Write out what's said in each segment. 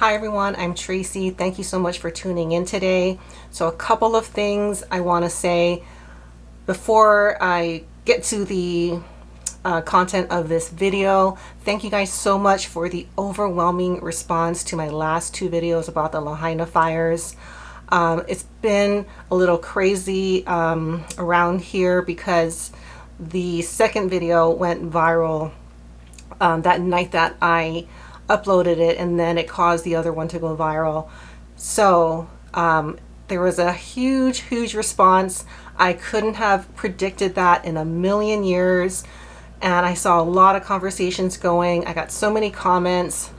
Hi everyone, I'm Tracy. Thank you so much for tuning in today. So a couple of things I want to say before I get to the content of this video. Thank you guys so much for the overwhelming response to my last two videos about the Lahaina fires. It's been a little crazy around here because the second video went viral that night that I uploaded it, and then it caused the other one to go viral. So there was a huge response. I couldn't have predicted that in a million years, and I saw a lot of conversations going. I got so many comments.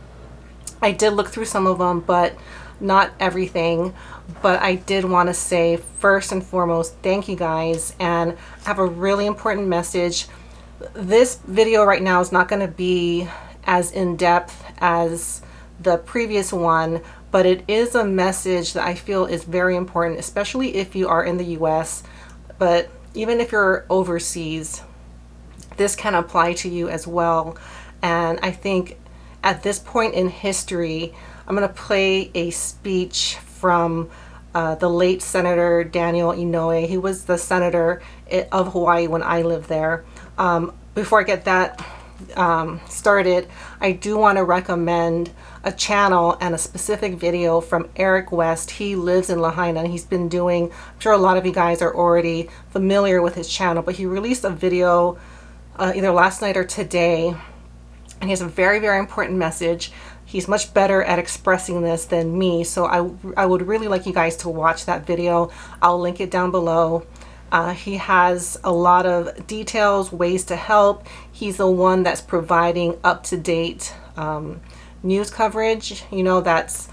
I did look through some of them, but not everything. But I did want to say, first and foremost, thank you guys, and I have a really important message. This video right now is not going to be as in-depth as the previous one, but it is a message that I feel is very important, especially if you are in the US, but even if you're overseas, this can apply to you as well. And I think at this point in history, I'm going to play a speech from the late Senator Daniel Inouye. He was the senator of Hawaii when I lived there. Before I get that started, I do want to recommend a channel and a specific video from Eric West. He lives in Lahaina, and he's been doing, I'm sure a lot of you guys are already familiar with his channel, but he released a video either last night or today, and he has a very important message. He's much better at expressing this than me, so I would really like you guys to watch that video. I'll link it down below. He has a lot of details, ways to help. He's the one that's providing up-to-date news coverage, you know, that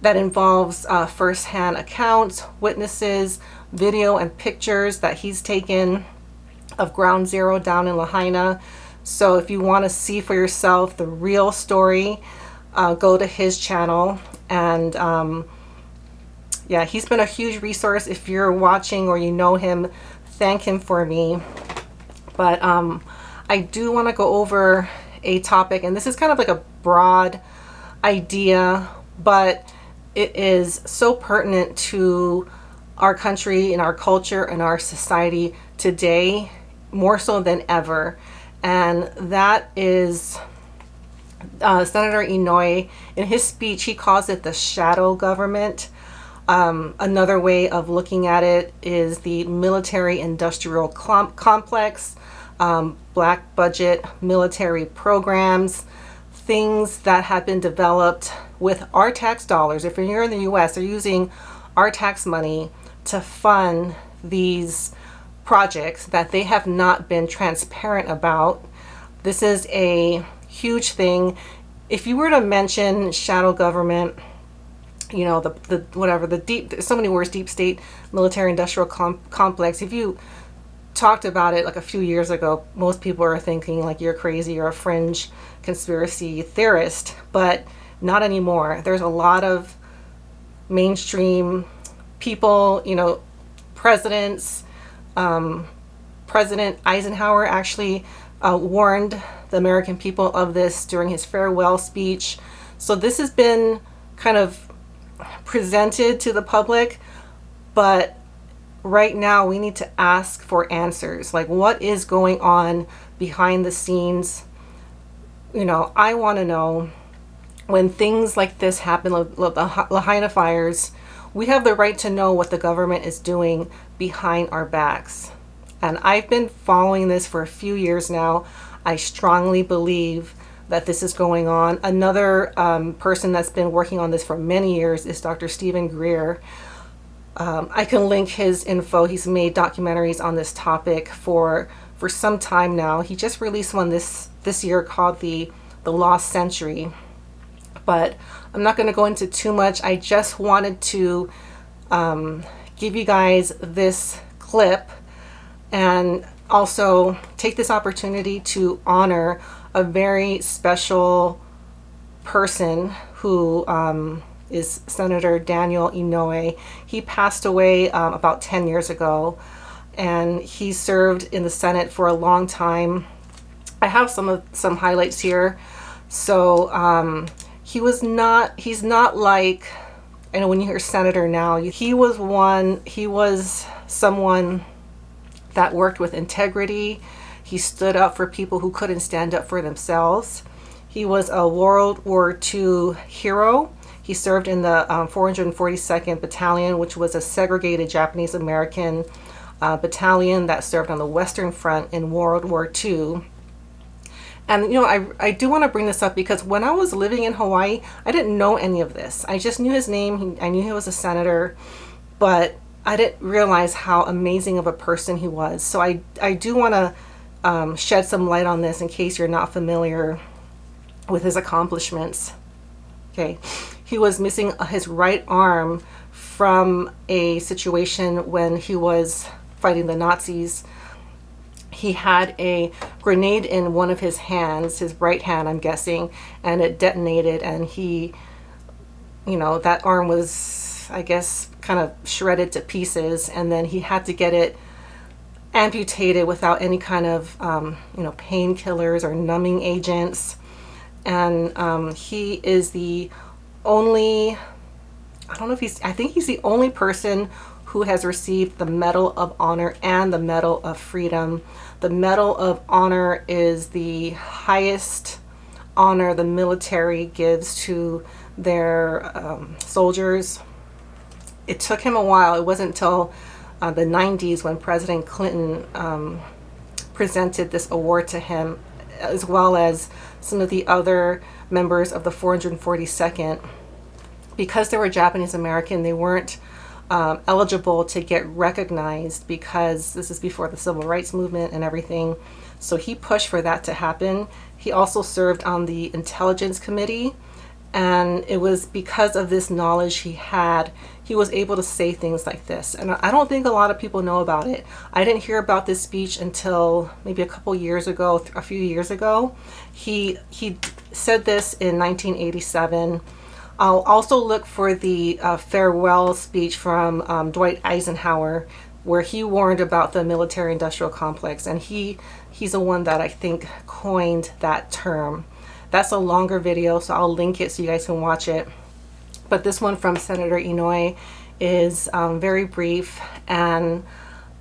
involves first-hand accounts, witnesses, video and pictures that he's taken of Ground Zero down in Lahaina. So if you want to see for yourself the real story, go to his channel. And yeah, he's been a huge resource. If you're watching or you know him, thank him for me. But I do want to go over a topic, and this is kind of like a broad idea, but it is so pertinent to our country and our culture and our society today, more so than ever. And that is Senator Inouye. In his speech, he calls it the shadow government. Another way of looking at it is the military-industrial complex, black budget military programs, things that have been developed with our tax dollars. If you're in the US, they're using our tax money to fund these projects that they have not been transparent about. This is a huge thing. If you were to mention shadow government, you know, there's so many words, deep state, military industrial complex. If you talked about it like a few years ago, most people are thinking like you're crazy, you're a fringe conspiracy theorist, but not anymore. There's a lot of mainstream people, you know, presidents. President Eisenhower actually warned the American people of this during his farewell speech. So this has been kind of presented to the public, but right now we need to ask for answers. Like, what is going on behind the scenes? You know, I want to know, when things like this happen, the Lahaina fires, we have the right to know what the government is doing behind our backs. And I've been following this for a few years now. I strongly believe that this is going on. Another person that's been working on this for many years is Dr. Stephen Greer. I can link his info. He's made documentaries on this topic for some time now. He just released one this year called the Lost Century. But I'm not going to go into too much. I just wanted to give you guys this clip and also take this opportunity to honor a very special person who is Senator Daniel Inouye. He passed away about 10 years ago, and he served in the Senate for a long time. I have some highlights here. So he's not like, I know when you hear senator now, he was someone that worked with integrity. He stood up for people who couldn't stand up for themselves. He was a World War II hero. He served in the 442nd Battalion, which was a segregated Japanese American battalion that served on the Western Front in World War II. And you know, I do want to bring this up because when I was living in Hawaii, I didn't know any of this. I just knew his name. I knew he was a senator, but I didn't realize how amazing of a person he was. So I do want to shed some light on this in case you're not familiar with his accomplishments. Okay, he was missing his right arm from a situation when he was fighting the Nazis. He had a grenade in one of his hands, his right hand, I'm guessing, and it detonated, and he, you know, that arm was, I guess, kind of shredded to pieces, and then he had to get it amputated without any kind of, you know, painkillers or numbing agents. And he is the only, I don't know if I think he's the only person who has received the Medal of Honor and the Medal of Freedom. The Medal of Honor is the highest honor the military gives to their soldiers. It took him a while. It wasn't until the 90s when President Clinton presented this award to him, as well as some of the other members of the 442nd. Because they were Japanese American, they weren't eligible to get recognized because this is before the Civil Rights Movement and everything. So he pushed for that to happen. He also served on the Intelligence Committee, and it was because of this knowledge he had, he was able to say things like this. And I don't think a lot of people know about it. I didn't hear about this speech until maybe a few years ago. He said this in 1987. I'll also look for the farewell speech from Dwight Eisenhower, where he warned about the military-industrial complex, and he's the one that I think coined that term. That's a longer video, so I'll link it so you guys can watch it. But this one from Senator Inouye is very brief, and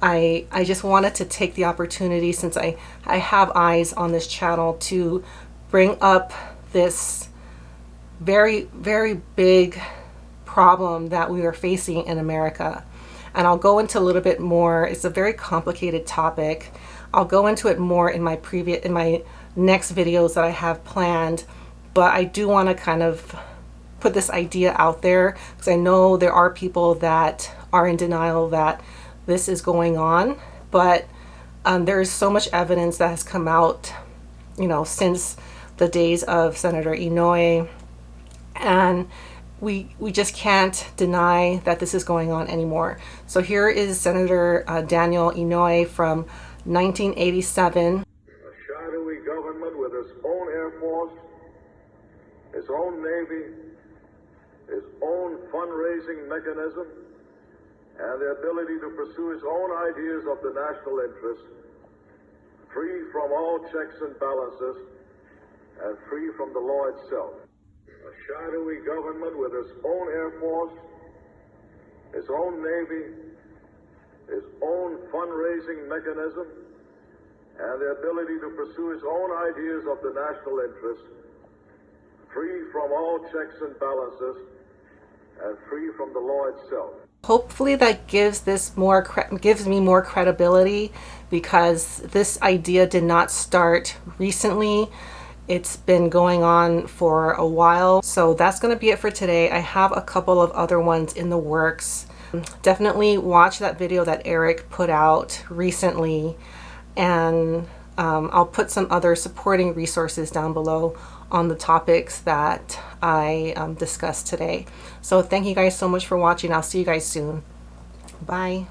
I just wanted to take the opportunity, since I have eyes on this channel, to bring up this very, very big problem that we are facing in America. And I'll go into a little bit more. It's a very complicated topic. I'll go into it more in my next videos that I have planned, but I do want to kind of put this idea out there because I know there are people that are in denial that this is going on, but there is so much evidence that has come out, you know, since the days of Senator Inouye. And we just can't deny that this is going on anymore. So here is Senator Daniel Inouye from 1987. A shadowy government with its own Air Force, its own Navy, its own fundraising mechanism, and the ability to pursue its own ideas of the national interest, free from all checks and balances, and free from the law itself. A shadowy government with its own Air Force, its own Navy, its own fundraising mechanism, and the ability to pursue its own ideas of the national interest, free from all checks and balances, and free from the law itself. Hopefully that gives me more credibility, because this idea did not start recently. It's been going on for a while. So that's going to be it for today. I have a couple of other ones in the works. Definitely watch that video that Eric put out recently, and I'll put some other supporting resources down below on the topics that I discussed today. So thank you guys so much for watching. I'll see you guys soon. Bye.